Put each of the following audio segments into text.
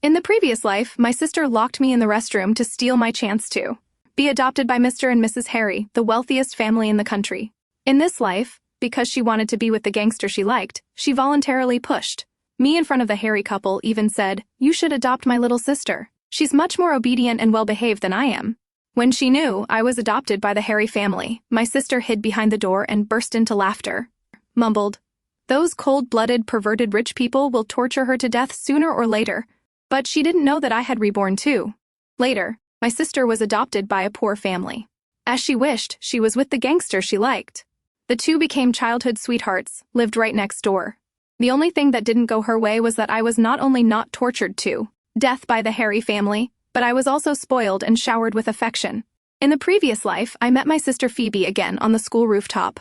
In the previous life, my sister locked me in the restroom to steal my chance to be adopted by Mr. and Mrs. Harry, the wealthiest family in the country. In this life, because she wanted to be with the gangster she liked, she voluntarily pushed me in front of the Harry couple, even said, "You should adopt my little sister. She's much more obedient and well-behaved than I am." When she knew I was adopted by the Harry family, my sister hid behind the door and burst into laughter. Mumbled, "Those cold-blooded, perverted rich people will torture her to death sooner or later." But she didn't know that I had reborn too. Later, my sister was adopted by a poor family. As she wished, she was with the gangster she liked. The two became childhood sweethearts, lived right next door. The only thing that didn't go her way was that I was not only not tortured to death by the Harry family, but I was also spoiled and showered with affection. In the previous life, I met my sister Phoebe again on the school rooftop.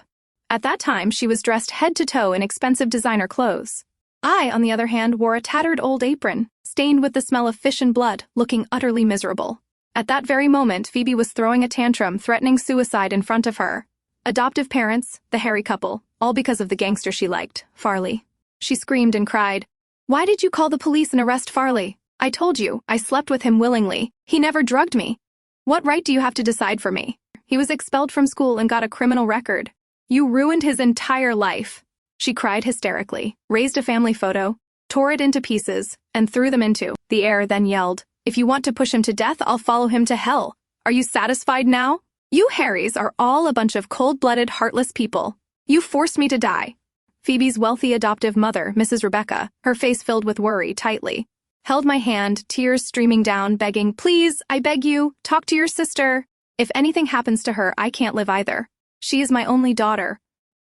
At that time, she was dressed head to toe in expensive designer clothes. I, on the other hand, wore a tattered old apron, stained with the smell of fish and blood, looking utterly miserable. At that very moment, Phoebe was throwing a tantrum, threatening suicide in front of her adoptive parents, the Harry couple, all because of the gangster she liked, Farley. She screamed and cried, "Why did you call the police and arrest Farley? I told you, I slept with him willingly. He never drugged me. What right do you have to decide for me? He was expelled from school and got a criminal record. You ruined his entire life." She cried hysterically, raised a family photo, tore it into pieces, and threw them into the air, then yelled, "If you want to push him to death, I'll follow him to hell. Are you satisfied now? You Harrys are all a bunch of cold-blooded, heartless people. You forced me to die." Phoebe's wealthy adoptive mother, Mrs. Rebecca, her face filled with worry, tightly held my hand, tears streaming down, begging, "Please, I beg you, talk to your sister. If anything happens to her, I can't live either. She is my only daughter."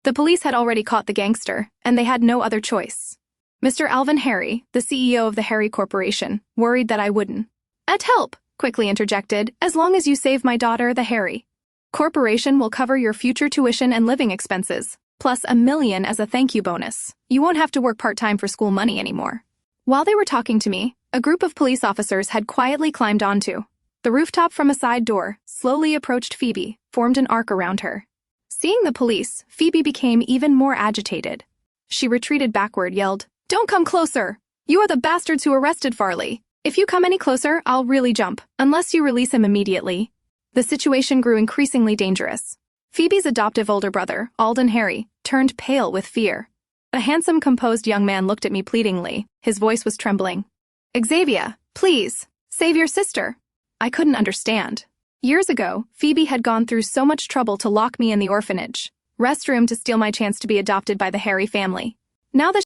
The police had already caught the gangster, and they had no other choice. Mr. Alvin Harry, the CEO of the Harry Corporation, worried that I wouldn't help, quickly interjected, "As long as you save my daughter, the Harry Corporation will cover your future tuition and living expenses, plus $1 million as a thank you bonus. You won't have to work part-time for school money anymore." While they were talking to me, a group of police officers had quietly climbed onto the rooftop from a side door, slowly approached Phoebe, formed an arc around her. Seeing the police, Phoebe became even more agitated. She retreated backward, yelled, "Don't come closer! You are the bastards who arrested Farley. If you come any closer, I'll really jump, unless you release him immediately." The situation grew increasingly dangerous. Phoebe's adoptive older brother, Alden Harry, turned pale with fear. A handsome, composed young man looked at me pleadingly. His voice was trembling. "Xavier, please, save your sister." I couldn't understand. Years ago, Phoebe had gone through so much trouble to lock me in the orphanage restroom to steal my chance to be adopted by the Harry family. Now that